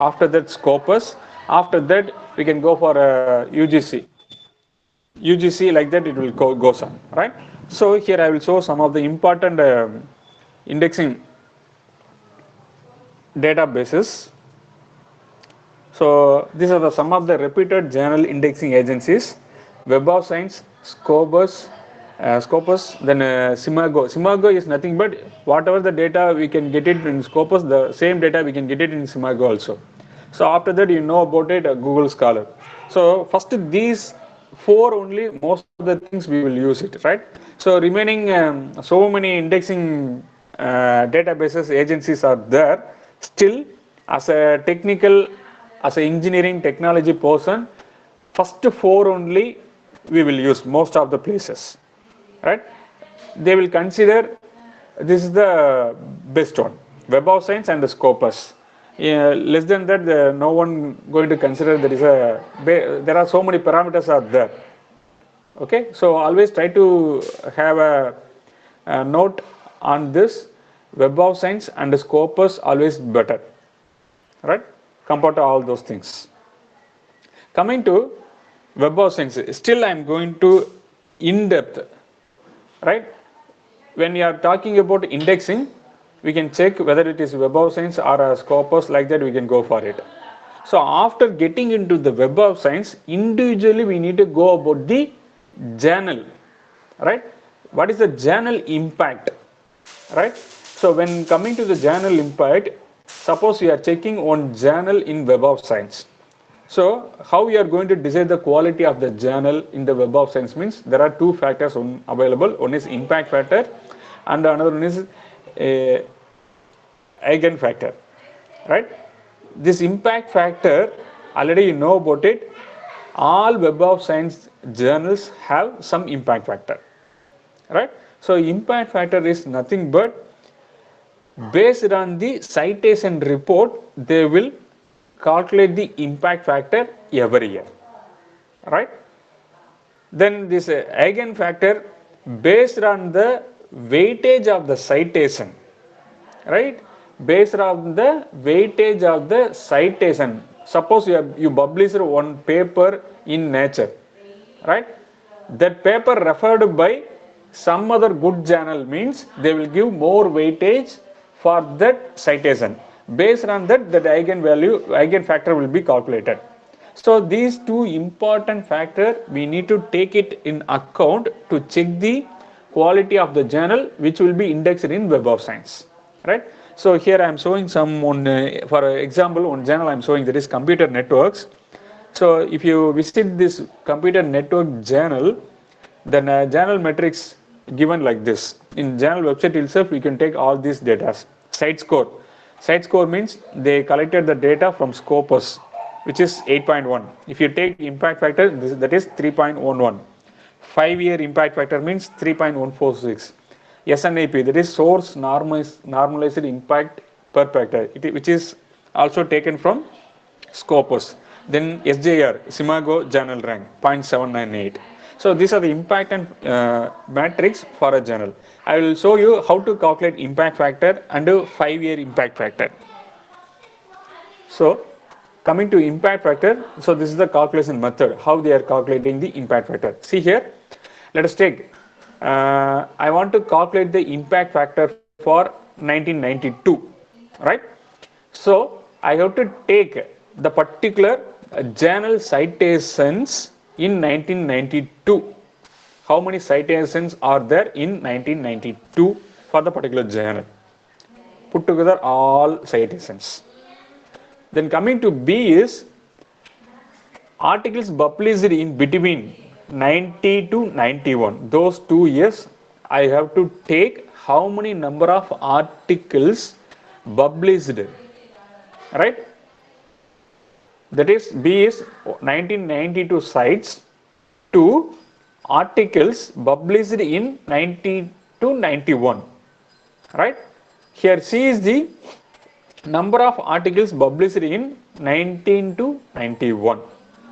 after that Scopus, after that we can go for UGC. UGC like that it will goes on, right? So here I will show some of the important indexing databases. So these are some of the reputed journal indexing agencies: Web of Science, Scopus, then Simago. Simago is nothing but whatever the data we can get it in Scopus, the same data we can get it in Simago also. So after that you know about it, Google Scholar. So first these four only, most of the things we will use it, right? So remaining so many indexing databases agencies are there. Still, as a technical, as an engineering technology person, first four only we will use most of the places, right? They will consider this is the best one, Web of Science and the Scopus. Less than that, no one going to consider there are so many parameters are there. Okay, so always try to have a note on this. Web of Science and the Scopus always better, right? Compared to all those things. Coming to Web of Science, still I am going to in depth, right? When we are talking about indexing, we can check whether it is Web of Science or a Scopus, like that we can go for it. So after getting into the Web of Science, individually we need to go about the journal, right? What is the journal impact, right? So when coming to the journal impact, suppose we are checking one journal in Web of Science. So how we are going to decide the quality of the journal in the Web of Science means there are two factors available. One is impact factor and another one is a eigen factor, right? This impact factor, already you know about it. All Web of Science journals have some impact factor, right? So impact factor is nothing but based on the citation report, they will calculate the impact factor every year, right? Then this eigen factor based on the weightage of the citation, right? Based on the weightage of the citation. Suppose you publish one paper in Nature, right? That paper referred by some other good journal means they will give more weightage for that citation. Based on that, that eigen factor will be calculated. So these two important factors we need to take it in account to check the quality of the journal which will be indexed in Web of Science, right? So here I am showing some one, for example, one journal I am showing, that is computer networks. So if you visit this computer network journal, then journal metrics given like this. In journal website itself, we can take all these data. Site score. Site score means they collected the data from Scopus, which is 8.1. If you take impact factor, that is 3.11. 5-year impact factor means 3.146. SNIP, that is source normalized impact per factor, which is also taken from Scopus. Then SJR, Simago Journal Rank, 0.798. So these are the impact and matrix for a journal. I will show you how to calculate impact factor and a 5-year impact factor. So coming to impact factor, so this is the calculation method, how they are calculating the impact factor. See here, let us take, I want to calculate the impact factor for 1992, right? So I have to take the particular journal citations in 1992. How many citations are there in 1992 for the particular journal? Put together all citations. Then coming to B is articles published in between 90 to 91. Those 2 years, I have to take how many number of articles published, right? That is, B is 1992 sites to articles published in 90 to 91, right? Here C is the number of articles published in 19 to 91.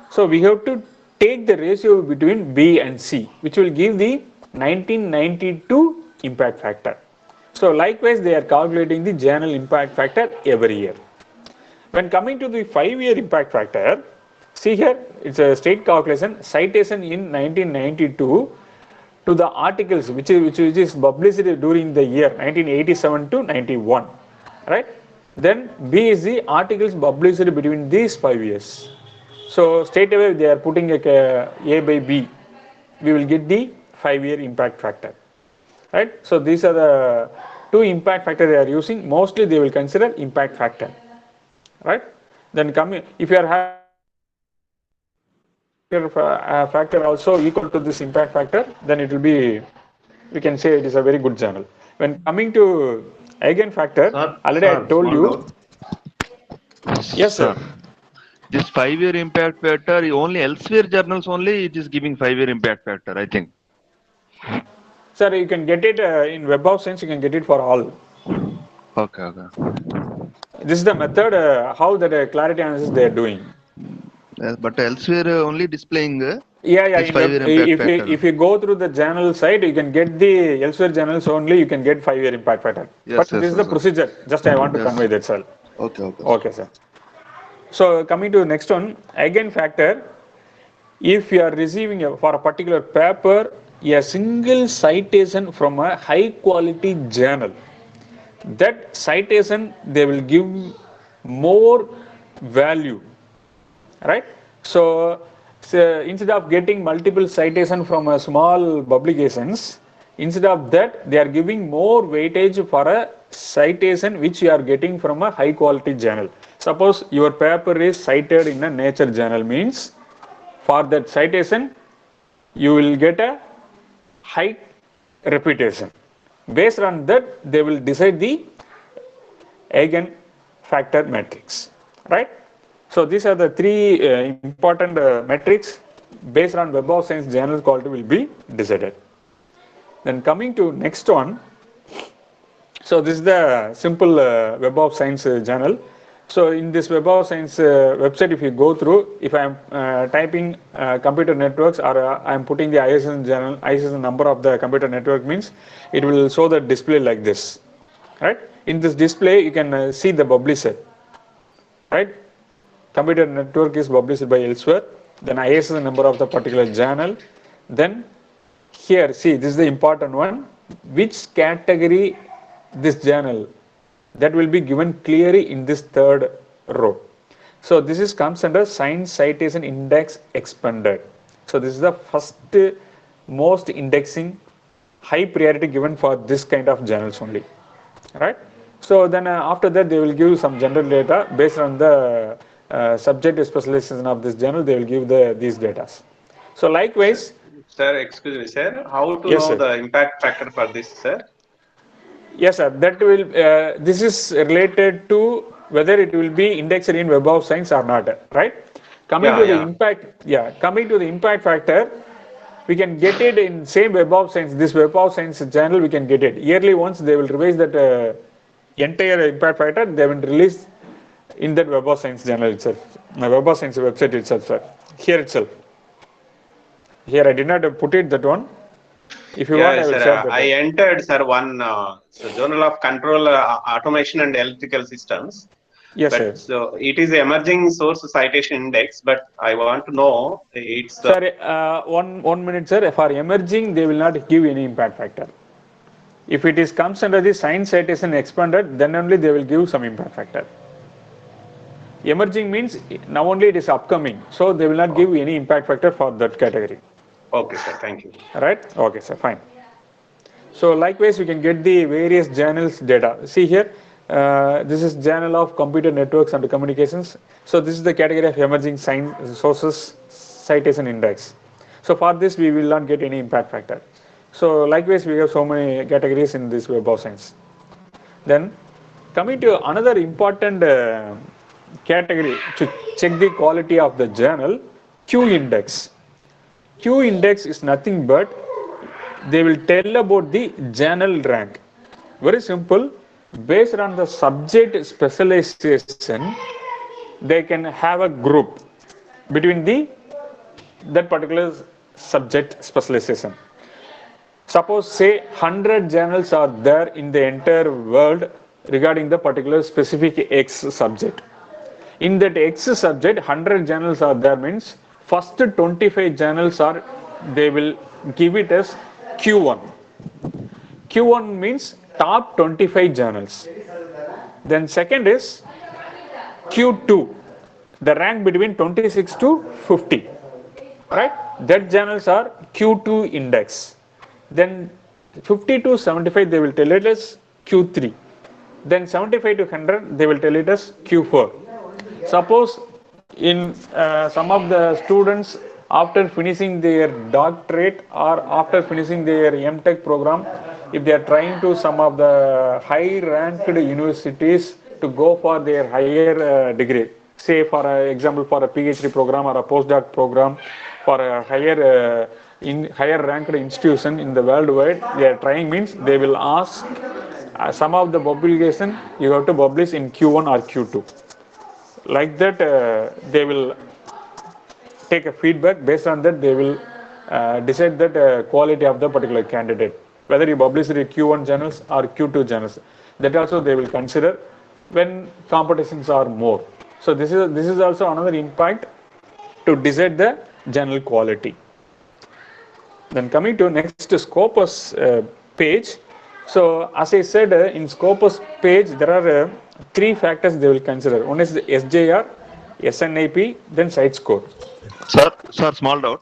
So we have to take the ratio between B and C, which will give the 1992 impact factor. So likewise, they are calculating the journal impact factor every year. When coming to the 5-year impact factor, see here, it's a straight calculation, citation in 1992 to the articles which is published during the year 1987 to 91, right? Then B is the articles published between these 5 years. So straight away they are putting A by B. We will get the 5-year impact factor, right? So these are the two impact factor they are using. Mostly they will consider impact factor, right? Then coming, if you are having factor also equal to this impact factor, then it will be, we can say it is a very good journal. When coming to eigenfactor, already I Sir, told small you. doubt. Yes, sir. Sir, this 5-year impact factor only elsewhere journals only it is giving 5-year impact factor, I think. Sir, you can get it in Web of Science, you can get it for all. Okay, okay. This is the method how that clarity analysis they are doing. But elsewhere only displaying Yeah. this In web, 5-year impact if factor. you go through the journal site, you can get the elsewhere journals only. You can get 5-year impact factor. But Yes, this yes, is the yes, sir. procedure. Just I want to Yes. convey that, sir. Okay, okay, sir. Okay, sir. So coming to the next one, eigenfactor. If you are receiving for a particular paper a single citation from a high quality journal, that citation they will give more value, right? So instead of getting multiple citation from a small publications, instead of that they are giving more weightage for a citation which you are getting from a high quality journal. Suppose your paper is cited in a nature journal, means for that citation you will get a high reputation. Based on that they will decide the eigen factor matrix, right? So these are the three important metrics based on Web of Science journal quality will be decided. Then coming to next one, so this is the simple Web of Science journal. So in this Web of Science website, if you go through, if I am typing computer networks or I am putting the ISSN journal, ISSN number of the computer network, means it will show the display like this, right? In this display, you can see the publisher, right? Computer network is published by elsewhere. Then ISSN number of the particular journal. Then here, see, this is the important one. Which category this journal, that will be given clearly in this third row. So this is comes under Science Citation Index Expanded. So this is the first most indexing high priority given for this kind of journals only, right? So then after that they will give some general data based on the subject specialization of this journal. They will give these data. So Sir, likewise, sir, excuse me, sir. How to yes, know sir. the impact factor for this, sir? Yes, sir. That will. This is related to whether it will be indexed in Web of Science or not, right? Coming Yeah, to the yeah. impact, yeah. Coming to the impact factor, we can get it in same Web of Science. This Web of Science journal, we can get it yearly. Once they will revise that entire impact factor, they will release in that Web of Science journal itself, my Web of Science website itself, sir. Here itself. Here I did not put it that one. If you want, Yeah, I will sir. share that I one. entered, sir, one so Journal of Control Automation and Electrical Systems. Yes, But sir. so it is emerging source citation index. But I want to know it's Sir, one minute, sir. For emerging, they will not give any impact factor. If it is comes under the science citation expanded, then only they will give some impact factor. Emerging means now only it is upcoming, so they will not give any impact factor for that category. okay, sir. Thank you. Right? Okay, sir. Fine. So likewise, we can get the various journals data. See here, this is Journal of Computer Networks and Communications. So this is the category of emerging science sources citation index. So for this, we will not get any impact factor. So likewise, we have so many categories in this Web of Science. Then coming to another important category to check the quality of the journal, Q index. Q index is nothing but they will tell about the journal rank. Very simple. Based on the subject specialization, they can have a group between the that particular subject specialization. Suppose say 100 journals are there in the entire world regarding the particular specific X subject. In that X subject, 100 journals are there means first 25 journals are, they will give it as Q1. Q1 means top 25 journals. Then second is Q2, the rank between 26 to 50, right? That journals are Q2 index. Then 50 to 75 they will tell it as Q3. Then 75 to 100 they will tell it as Q4. Suppose in some of the students after finishing their doctorate or after finishing their MTech program, if they are trying to some of the high ranked universities to go for their higher degree, say for example for a PhD program or a postdoc program for a higher in higher ranked institution in the worldwide, they are trying means they will ask some of the publication you have to publish in Q1 or Q2. Like that they will take a feedback. Based on that they will decide that quality of the particular candidate, whether you publish it in Q1 journals or Q2 journals. That also they will consider when competitions are more. So this is also another impact to decide the journal quality. Then coming to next Scopus page. So as I said, in Scopus page there are three factors they will consider. One is the SJR, SNIP, then site score. Sir, small doubt.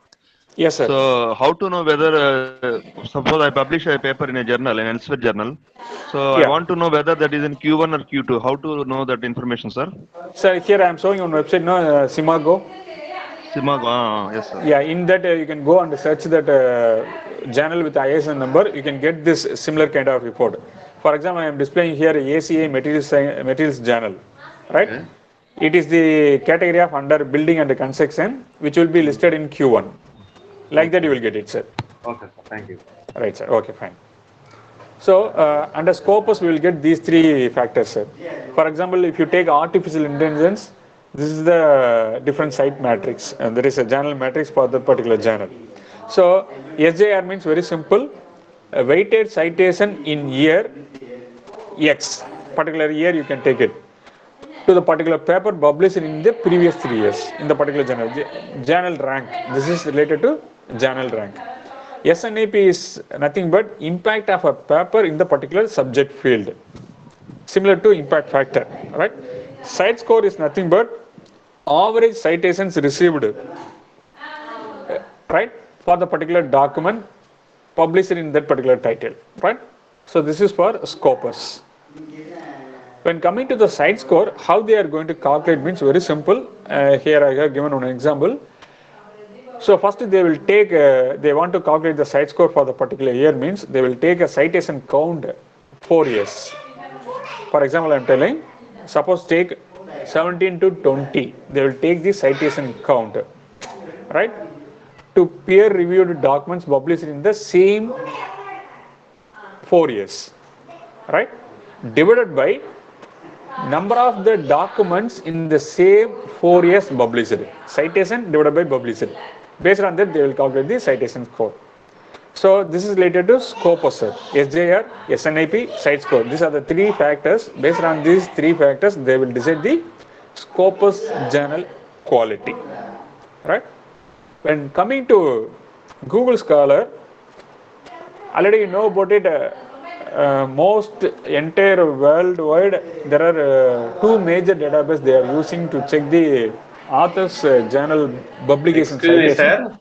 Yes, sir. So, how to know whether, suppose I publish a paper in a journal, an elsewhere journal. So, I Yeah. want to know whether that is in Q1 or Q2. How to know that information, sir? So here I am showing on website, no, Simago. Simago, yes, sir. Yeah, in that you can go and search that journal with ISN number. You can get this similar kind of report. For example, I am displaying here ACA materials journal, right? Okay. It is the category of under building and construction, which will be listed in Q1. Like that you will get it, sir. Okay, sir. Thank you. Right, sir. Okay, fine. So under Scopus, we will get these three factors, sir. For example, if you take artificial intelligence, this is the different site matrix, and there is a journal matrix for the particular journal. So SJR means very simple, a weighted citation in year X, particular year you can take it, to the particular paper published in the previous 3 years in the particular journal. Journal rank. This is related to journal rank. SNAP is nothing but impact of a paper in the particular subject field, similar to impact factor, right? Site score is nothing but average citations received, right, for the particular document published in that particular title, right? So this is for Scopus. When coming to the site score, how they are going to calculate means very simple. Here I have given an example. So first they will take, they want to calculate the site score for the particular year means they will take a citation count 4 years. For example, I am telling, suppose take 17 to 20, they will take the citation count, right, to peer reviewed documents published in the same 4 years, right, divided by number of the documents in the same 4 years published. Citation divided by published. Based on that, they will calculate the citation score. So this is related to Scopus, SJR, SNIP, site score. These are the three factors. Based on these three factors, they will decide the Scopus journal quality. Right? When coming to Google Scholar, already you know about it. Most entire worldwide, there are two major databases they are using to check the author's journal publication Excuse me, citation. sir.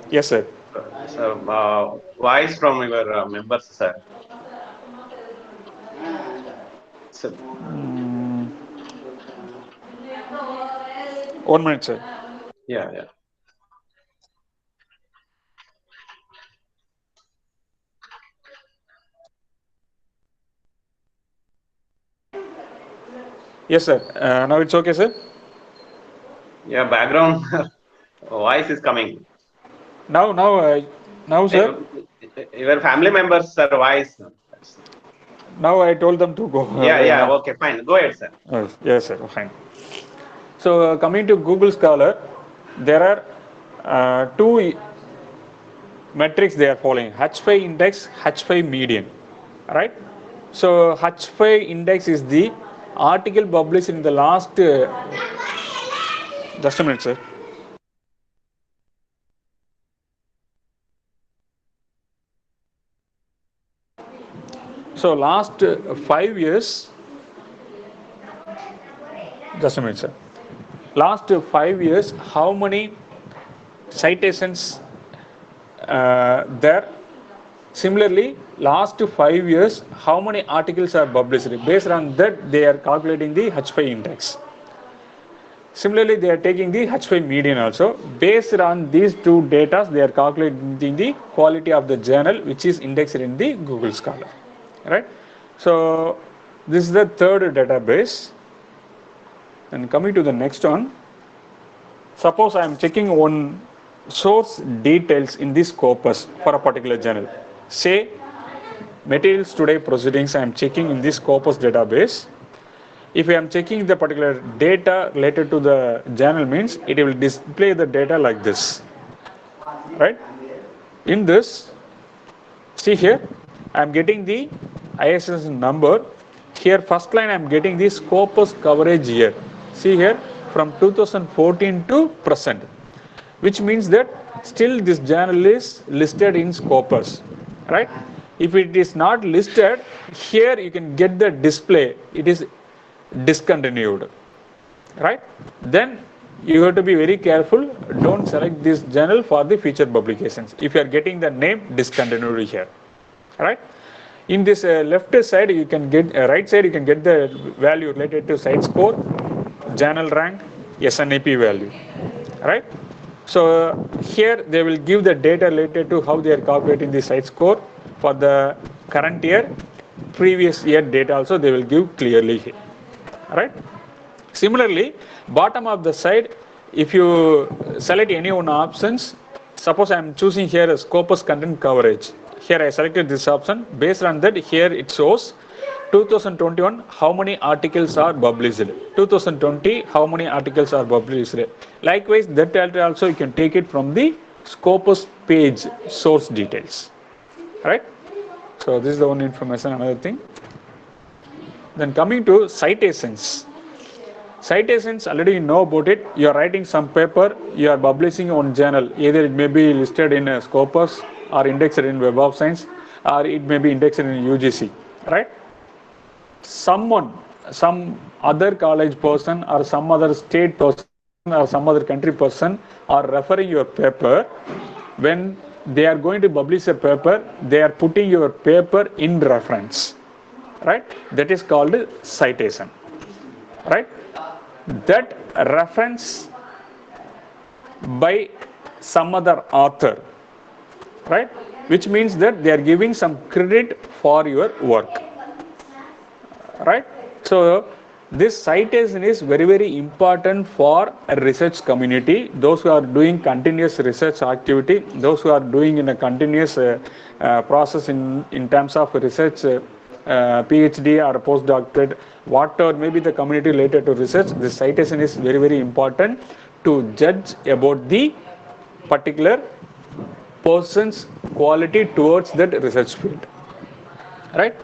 Yes, sir. So, voice from your members, sir. So, 1 minute, sir. yeah, yeah. Yes, sir. Now it's okay, sir. Yeah, background voice is coming. Now, sir. Your family members, sir, voice. Now I told them to go. Yeah, yeah. Okay, fine. Go ahead, sir. Yes, sir. Fine. So coming to Google Scholar, there are two metrics they are following: H5 index, H5 median, right? So H5 index is the article published in the last Just a minute, sir. So last 5 years, just a minute, sir. Last 5 years, how many citations there? Similarly, last 5 years, how many articles are published? Based on that, they are calculating the H5 index. Similarly, they are taking the H5 median also. Based on these two data, they are calculating the quality of the journal, which is indexed in the Google Scholar. Right? So, this is the third database. And coming to the next one, suppose I am checking one source details in this corpus for a particular journal. Say, materials today proceedings I am checking in this corpus database. If I am checking the particular data related to the journal means it will display the data like this, right? In this, see here, I am getting the ISSN number. Here first line I am getting the Scopus coverage year. See here, from 2014 to present, which means that still this journal is listed in Scopus, right? If it is not listed, here you can get the display, it is discontinued, right? Then you have to be very careful, don't select this journal for the future publications if you are getting the name discontinued here, right? In this left side you can get, right side you can get the value related to site score, journal rank, SNAP value, right? So here they will give the data related to how they are calculating the site score for the current year, previous year data also they will give clearly here, right? Similarly, bottom of the side, if you select any one options, suppose I am choosing here a Scopus content coverage. Here I selected this option. Based on that, here it shows 2021 how many articles are published, 2020 how many articles are published. Likewise, that data also you can take it from the Scopus page source details, right? So this is the one information. Another thing, then coming to citations. Citations, already you know about it. You are writing some paper, you are publishing on journal. Either it may be listed in a Scopus or indexed in Web of Science, or it may be indexed in UGC, right? Someone, some other college person or some other state person or some other country person are referring your paper. When they are going to publish a paper, they are putting your paper in reference, right? That is called citation, right? That reference by some other author, right? Which means that they are giving some credit for your work, right? So this citation is very, very important for a research community. Those who are doing continuous research activity, those who are doing in a continuous process in terms of research, PhD or postdoctorate, whatever may be the community related to research, this citation is very, very important to judge about the particular person's quality towards that research field, right?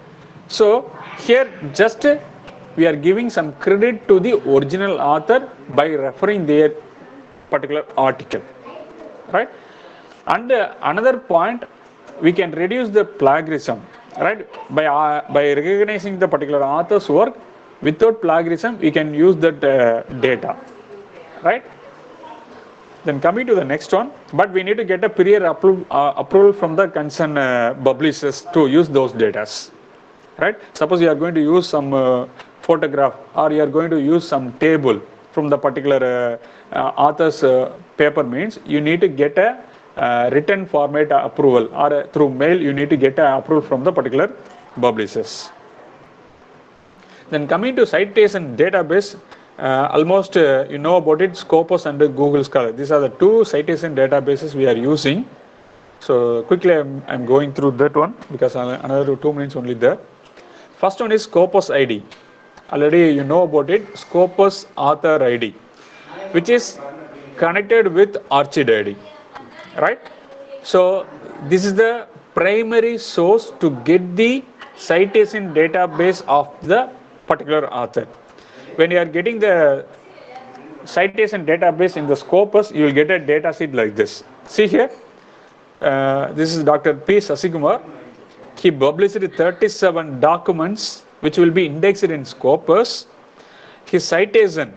So here just we are giving some credit to the original author by referring their particular article, right? And another point, we can reduce the plagiarism, right? By recognizing the particular author's work without plagiarism, we can use that data, right? Then coming to the next one, but we need to get a prior approval from the concerned publishers to use those data, right? Suppose you are going to use some photograph or you are going to use some table from the particular author's paper, means you need to get a written format approval, or through mail you need to get a approval from the particular publishers. Then coming to citation database, almost you know about it, Scopus and Google Scholar. These are the two citation databases we are using. So quickly I'm going through that one because another 2 minutes only there. First one is Scopus ID. Already you know about it, Scopus author ID, which is connected with Archid ID, right? So this is the primary source to get the citation database of the particular author. When you are getting the citation database in the Scopus, you will get a data sheet like this. See here, this is Dr. P. Sasikumar. He published 37 documents which will be indexed in Scopus. His citation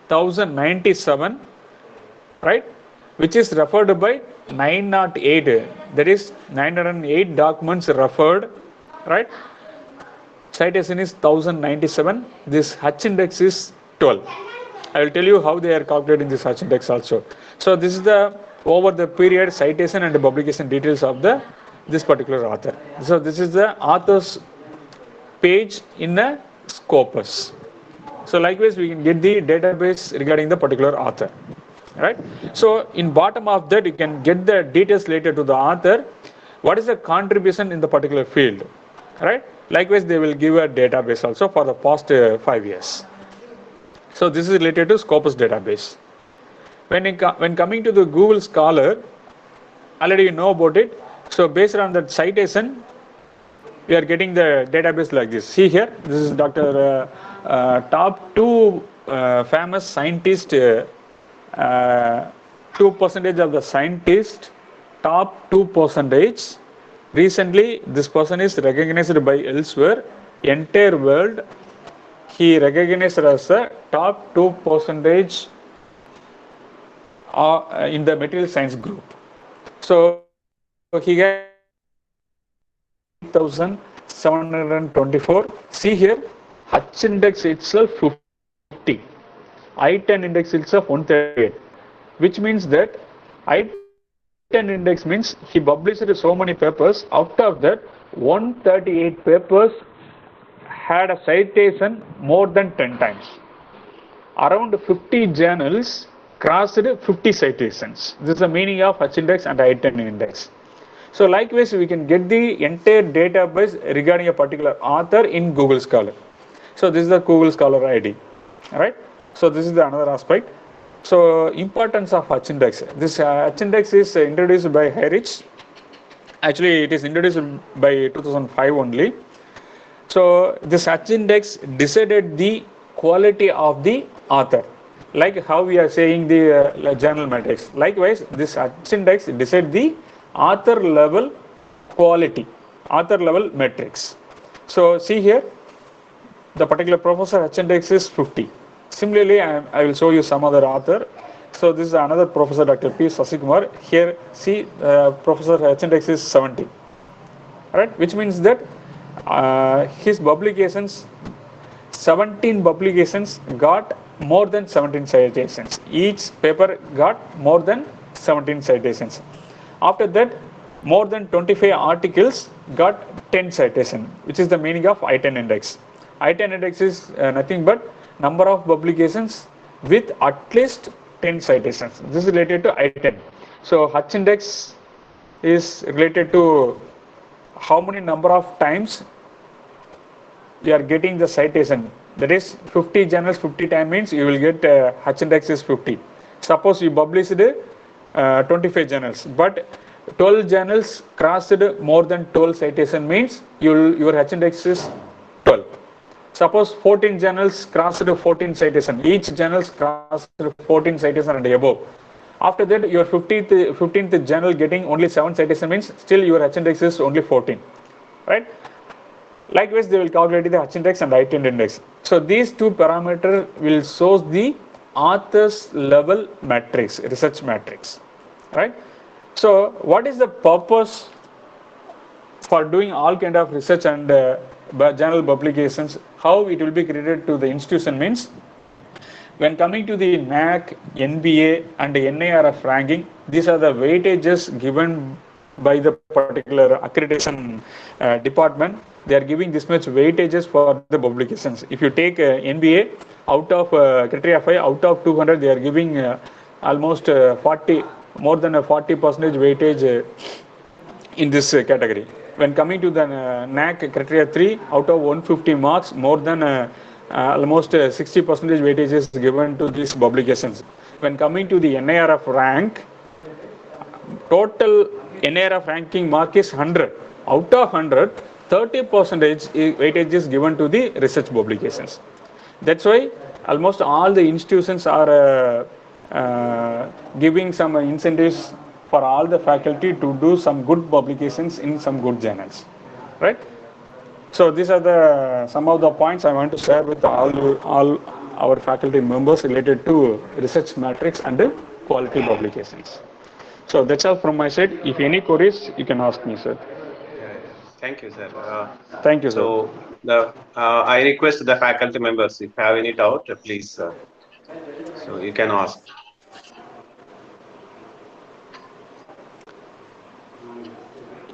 1097, right, which is referred by 908. That is 908 documents referred, right? Citation is 1097. This H index is 12. I will tell you how they are calculating this H index also. So this is the over the period citation and the publication details of this particular author. So this is the author's page in the Scopus. So likewise, we can get the database regarding the particular author, right? So in bottom of that, you can get the details related to the author. What is the contribution in the particular field, right? Likewise, they will give a database also for the past 5 years. So this is related to Scopus database. When coming to the Google Scholar, already you know about it. So based on that citation, we are getting the database like this. See here, this is Dr. Top 2 famous scientists, 2% of the scientists, top 2%. Recently, this person is recognized by elsewhere, entire world. He recognized as a top 2% in the material science group. So he got 8,724. See here, H index itself 50, I-10 index itself 138, which means that I-10 index means he published so many papers. Out of that, 138 papers had a citation more than 10 times. Around 50 journals crossed 50 citations. This is the meaning of H index and I-10 index. So likewise, we can get the entire database regarding a particular author in Google Scholar. So this is the Google Scholar ID, right? So this is the another aspect. So importance of H index. This H index is introduced by Harich. Actually, it is introduced by 2005 only. So this H index decided the quality of the author, like how we are saying the journal metrics. Likewise, this H index decide the author level quality, author level metrics. So see here, the particular professor H index is 50. Similarly, I will show you some other author. So this is another professor, Dr. P. Sasikumar. Here, see, Professor H index is 70, right? Which means that his publications, 17 publications got more than 17 citations. Each paper got more than 17 citations. After that, more than 25 articles got 10 citations, which is the meaning of I-10 index. I-10 index is nothing but number of publications with at least 10 citations. This is related to I-10. So H index is related to how many number of times you are getting the citation. That is 50 journals 50 times means you will get H index is 50. Suppose you published 25 journals, but 12 journals crossed more than 12 citation means your H index is 12. Suppose 14 journals crossed 14 citation, each journals crossed 14 citation and above. After that, your 15th journal getting only 7 citation means still your H index is only 14, right? Likewise, they will calculate the H index and I-10 index. So these two parameters will show the author's level matrix, research matrix, right? So what is the purpose for doing all kind of research and journal publications? How it will be credited to the institution means, when coming to the NAC, NBA and the NIRF ranking, these are the weightages given by the particular accreditation department. They are giving this much weightages for the publications. If you take NBA, out of criteria 5, out of 200, they are giving almost 40, more than a 40% weightage in this category. When coming to the NAC criteria 3, out of 150 marks, more than almost 60% weightage is given to these publications. When coming to the NIRF rank, total NIRF ranking mark is 100. Out of 100, 30% weightage is given to the research publications. That's why almost all the institutions are giving some incentives for all the faculty to do some good publications in some good journals, right? So these are the some of the points I want to share with all our faculty members related to research metrics and quality publications. So that's all from my side. If any queries, you can ask me, sir. Yeah, yeah. Thank you, sir. Thank you, sir. So I request the faculty members, if you have any doubt, please, so you can ask.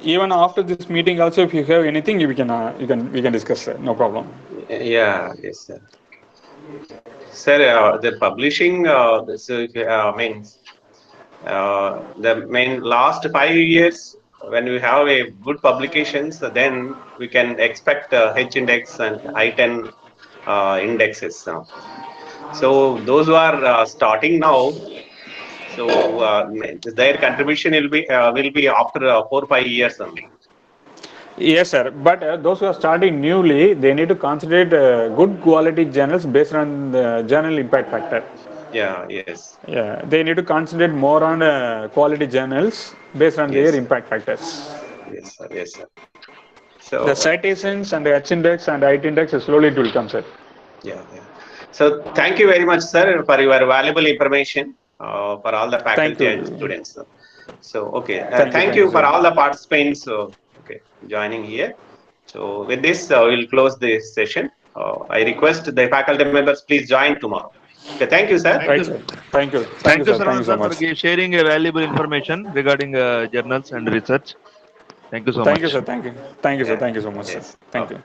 Even after this meeting, also, if you have anything, we can discuss, sir. No problem. Yeah, yes, sir. Sir, the publishing, means the main last 5 years, when we have a good publications, then we can expect H index and I-10 indexes. So those who are starting now, so their contribution will be after 4 5 years only. Yes, sir. But those who are starting newly, they need to consider good quality journals based on the journal impact factor. Yeah, yes, Yeah, they need to concentrate more on quality journals based on their yes, sir. impact factors. Yes, sir. Yes, sir. The So citations and the H index and IT index slowly it will come, sir. yeah, yeah. So thank you very much, sir, for your valuable information for all the Thank faculty and you. students. So okay, thank Thank you, you for sir. all the participants. Okay, joining here. So with this, we'll close this session. I request the faculty members please join tomorrow. Okay, thank you, sir. Thank Right, you. sir. Thank you. Thank Thank you, you, sir. Thank you Saravanan so sir, for much. sharing a valuable information regarding journals and research. Thank you so Thank you, much. sir. Thank you. Thank you, sir. Yeah, Thank you so much, sir. yes. Thank Okay. you.